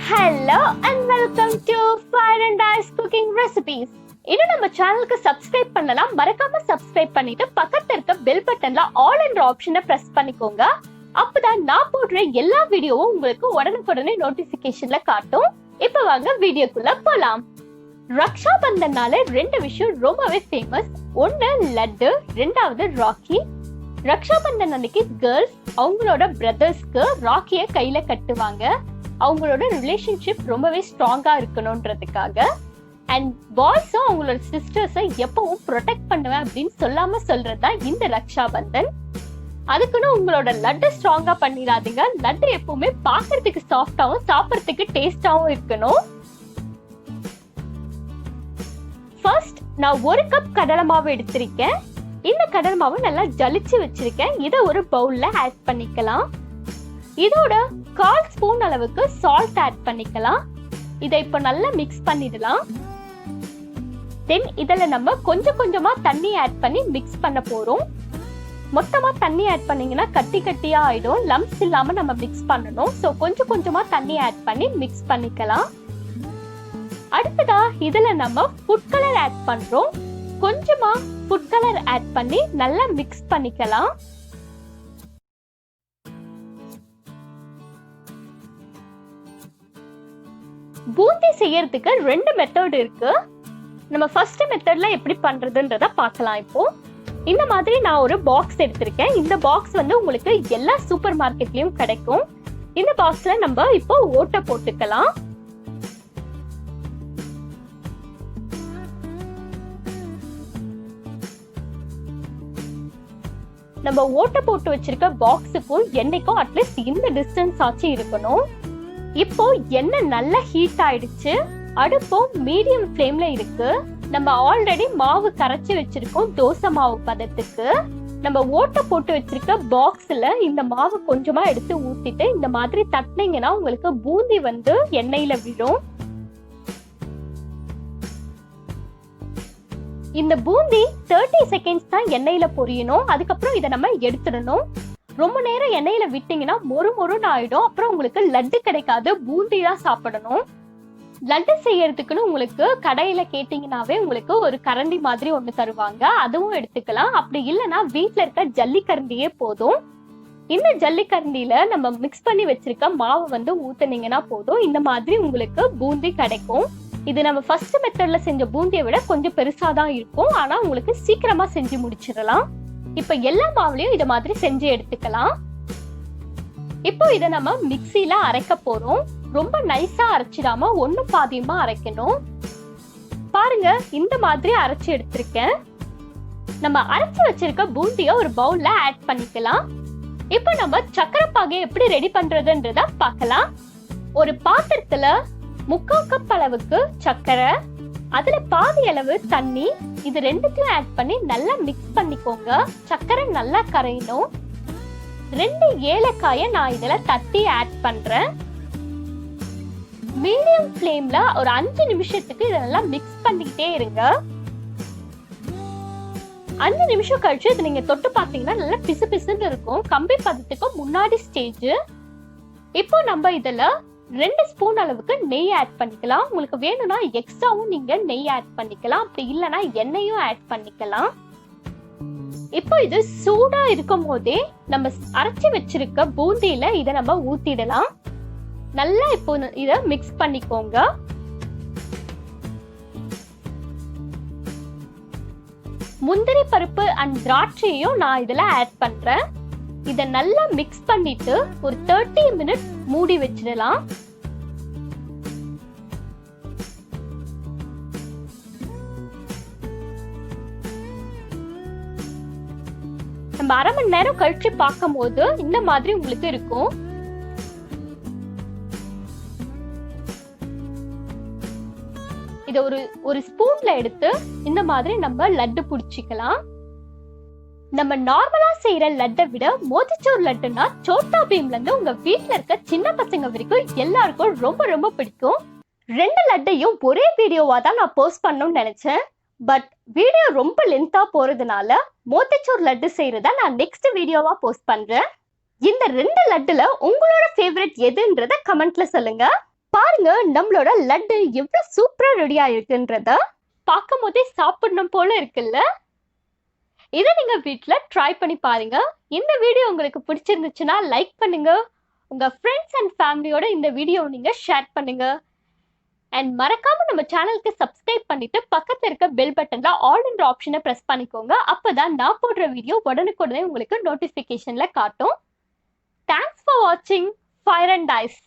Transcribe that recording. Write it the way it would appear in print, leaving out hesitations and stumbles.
Hello and welcome to Fire and Ice Cooking Recipes. இன்னும் நம்ம சேனலுக்கு சப்ஸ்கிரைப் பண்ணலாம், மறக்காம சப்ஸ்கிரைப் பண்ணிட்டு பக்கத்துல இருக்க பெல் பட்டன்ல ஆல் என்ற ஆப்ஷனை பிரஸ் பண்ணிக்கோங்க. அப்பதான் நான் போடுற எல்லா வீடியோவும் உங்களுக்கு உடனுக்குடனே நோட்டிபிகேஷன்ல காட்டும். இப்ப வாங்க வீடியோக்குள்ள போலாம். ரக்ஷா பந்தன்னால ரெண்டு விஷயம் ரொம்பவே ஃபேமஸ். ஒன்னு லட்டு, ரெண்டாவது ராக்கி. ரக்ஷா பந்தன் அன்னைக்கு கேர்ள்ஸ் அவங்களோட பிரதர்ஸ்க்கு ராக்கிய கையில கட்டுவாங்க. அவங்களோட ரிலேஷன்ஷிப் ரொம்பவே ஸ்ட்ராங்கா இருக்கணும்ன்றதுக்காக. அண்ட் பாய்ஸும் அவங்களோட சிஸ்டர்ஸை எப்பவும் ப்ரொடெக்ட் பண்ணுவேன் அப்படின்னு சொல்லாம சொல்றதுதான் இந்த ரக்ஷா பந்தன். அதுக்குன்னு உங்களோட லட்டு ஸ்ட்ராங்கா பண்ணிடாதீங்க. லட்டு எப்பவுமே பாக்குறதுக்கு சாஃப்டாவும் சாப்பிட்றதுக்கு டேஸ்டாவும் இருக்கணும். ஃபர்ஸ்ட் நான் 1 கப் கடலை மாவு எடுத்திருக்கேன். இந்த கடலை மாவு நல்லா ஜலிச்சு வச்சிருக்கேன். இதை ஒரு பவுல்ல ஆட் பண்ணிக்கலாம். இதோட 1/4 ஸ்பூன் அளவுக்கு சால்ட் ஆட் பண்ணிக்கலாம். இதை இப்போ நல்லா மிக்ஸ் பண்ணிடலாம். தென் இதில் நம்ம கொஞ்சம் கொஞ்சமா தண்ணி ஆட் பண்ணி மிக்ஸ் பண்ண போறோம். மொத்தமா தண்ணி ஆட் பண்ணீங்கன்னா கட்டி கட்டியா ஆயிடும். லம்ப்ஸ் இல்லாம நம்ம மிக்ஸ் பண்ணணும். ஸோ கொஞ்சம் கொஞ்சமா தண்ணி ஆட் பண்ணி மிக்ஸ் பண்ணிக்கலாம். அடுத்ததா இதுல நம்ம ஃபுட் கலர் ஆட் பண்றோம். கொஞ்சமா ஃபுட் கலர் ஆட் பண்ணி நல்லா மிக்ஸ் பண்ணிக்கலாம். பூந்தி செய்யறதுக்கு 2 மெத்தட் இருக்கு. நம்ம ஃபர்ஸ்ட் மெத்தட்ல எப்படி பண்றதுன்றத பார்க்கலாம். இப்போ இந்த மாதிரி நான் ஒரு பாக்ஸ் எடுத்திருக்கேன். இந்த பாக்ஸ் வந்து உங்களுக்கு எல்லா சூப்பர் மார்க்கெட்லயும் கிடைக்கும். இந்த பாக்ஸ்ல நம்ம இப்போ ஓட்டை போட்டுக்கலாம். நம்ம ஓட்டை போட்டு வச்சிருக்க பாக்ஸுக்கும் எண்ணெய்க்கும் அட்லீஸ்ட் இந்த டிஸ்டன்ஸ் ஆச்சு இருக்கணும். இப்போ எண்ணெய் நல்லா ஹீட் ஆயிடுச்சு. அடுப்பும் மீடியம் ஃப்ளேம்ல இருக்கு. நம்ம ஆல்ரெடி மாவு கரைச்சி வச்சிருக்கோம் தோசை மாவு பதத்துக்கு. நம்ம ஓட்டை போட்டு வச்சிருக்க பாக்ஸ்ல இந்த மாவு கொஞ்சமா எடுத்து ஊத்திட்டு இந்த மாதிரி தட்டினீங்கன்னா உங்களுக்கு பூந்தி வந்து எண்ணெயில விடும். இந்த பூந்தி 30 செகண்ட்ஸ் தான் எண்ணெயில பொரியணும். அதுக்கப்புறம் இதை நம்ம எடுத்துடணும். ரொம்ப நேரம் எண்ணெயில விட்டீங்கன்னா மொறு மொறுன்னு ஆயிடும். அப்புறம் உங்களுக்கு லட்டு கிடைக்காது, பூந்தி தான் சாப்பிடணும். லட்டு செய்யறதுக்குன்னு உங்களுக்கு கடையில கேட்டீங்கன்னாவே உங்களுக்கு ஒரு கரண்டி மாதிரி ஒண்ணு தருவாங்க. அதுவும் எடுத்துக்கலாம். அப்படி இல்லைன்னா வீட்டுல இருக்க ஜல்லிக்கரண்டியே போதும். இந்த ஜல்லிக்கரண்டியில நம்ம மிக்ஸ் பண்ணி வச்சிருக்க மாவு வந்து ஊத்துனீங்கன்னா போதும். இந்த மாதிரி உங்களுக்கு பூந்தி கிடைக்கும். இது நம்ம ஃபர்ஸ்ட் மெத்தட்ல செஞ்ச பூந்தியை விட கொஞ்சம் பெருசாதான் இருக்கும். ஆனா உங்களுக்கு சீக்கிரமா செஞ்சு முடிச்சிடலாம். இப்ப எல்லா மாவுலயும் இத மாதிரி செஞ்சு எடுத்துக்கலாம். இப்போ இத நம்ம மிக்ஸில அரைக்க போறோம். ரொம்ப நைஸா அரைச்சிடாம ஒண்ணும் பாதியமா அரைக்கணும். பாருங்க, இந்த மாதிரி அரைச்சு எடுத்திருக்கேன். நம்ம அரைச்சு வச்சிருக்க பூந்திய ஒரு பவுல்ல ஆட் பண்ணிக்கலாம். இப்போ நம்ம சக்கரை பாகை எப்படி ரெடி பண்றதுன்றத பார்க்கலாம். ஒரு பாத்திரத்துல 3/4 கப் அளவுக்கு சக்கரை, அதுல பாதி அளவு தண்ணி, இது ரெண்டுத்தையும் ஆட் பண்ணி நல்லா மிக்ஸ் பண்ணிக்கோங்க. சக்கரை நல்லா கரையணும். 2 ஏலக்காயை நான் இதுல தட்டி ஆட் பண்றேன். மீடியம் ஃப்ளேம்ல ஒரு 5 நிமிஷத்துக்கு இதெல்லாம் மிக்ஸ் பண்ணிக்கிட்டே இருங்க. 5 நிமிஷம் கழிச்சு இது நீங்க தொட்டு பார்த்தீங்கன்னா நல்லா பிசு பிசுன்னு இருக்கும். கம்பி பதத்துக்கு முன்னாடி ஸ்டேஜ். இப்போ நம்ம இதுல 2 ஸ்பூன் அளவுக்கு நெய் ஆட் பண்ணிக்கலாம். உங்களுக்கு வேணும்னா எக்ஸ்ட்ராவும் நீங்க நெய் ஆட் பண்ணிக்கலாம். அப்படி இல்லைன்னா எண்ணெயும் ஆட் பண்ணிக்கலாம். இப்போ இது சூடா இருக்கும் போதே நம்ம அரைச்சி வச்சிருக்க பூந்தியில இதை நம்ம ஊத்திடலாம். நல்லா இப்போ இத மிக்ஸ் பண்ணிக்கோங்க. முந்திரி பருப்பு அண்ட் திராட்சையும் நான் இதுல ஆட் பண்றேன். இத நல்லா மிக்ஸ் பண்ணிட்டு ஒரு 30 மினிட்ஸ் மூடி வச்சிடலாம். நம்ம 1/2 மணி நேரம் கழிச்சு பார்க்கும் போது இந்த மாதிரி உங்களுக்கு இருக்கும். இத ஒரு ஸ்பூன்ல எடுத்து இந்த மாதிரி நம்ம லட்டு புடிச்சிக்கலாம். நம்ம நார்மலா செய்யற லட்டை விட மோதிச்சூர் லட்டுனா சோட்டா பீம்ல இருந்து உங்க வீட்டுல இருக்க சின்ன பசங்க வரைக்கும் எல்லாருக்கும் ரொம்ப ரொம்ப பிடிக்கும். 2 லட்டையும் ஒரே வீடியோவா தான் நான் போஸ்ட் பண்ணணும்னு நினைச்சேன். பட் வீடியோ ரொம்ப லென்த்தா போறதுனால மோதிச்சூர் லட்டு செய்யறத நான் நெக்ஸ்ட் வீடியோவா போஸ்ட் பண்றேன். இந்த 2 லட்டுல உங்களோட ஃபேவரட் எதுன்றத கமெண்ட்ல சொல்லுங்க. பாருங்க நம்மளோட லட்டு எவ்வளவு சூப்பரா ரெடி ஆயிருக்குன்றத பார்க்கும் போதே சாப்பிடணும் போல இருக்குல்ல. இதை நீங்க வீட்ல ட்ரை பண்ணி பாருங்க. இந்த வீடியோ உங்களுக்கு பிடிச்சிருந்துச்சுன்னா லைக் பண்ணுங்க. உங்க ஃப்ரெண்ட்ஸ் அண்ட் ஃபேமிலியோட இந்த வீடியோ நீங்க ஷேர் பண்ணுங்க. அண்ட் மறக்காம நம்ம சேனலுக்கு சப்ஸ்கிரைப் பண்ணிட்டு பக்கத்துல இருக்க பெல் பட்டன்ல ஆல் என்ற ஆப்ஷனை பிரஸ் பண்ணிக்கோங்க. அப்பதான் நான் போடுற வீடியோ உடனுக்குடனே உங்களுக்கு நோட்டிபிகேஷன்ல காட்டும். தேங்க்ஸ் ஃபார் வாட்சிங் ஃபயர் அண்ட் டைஸ்.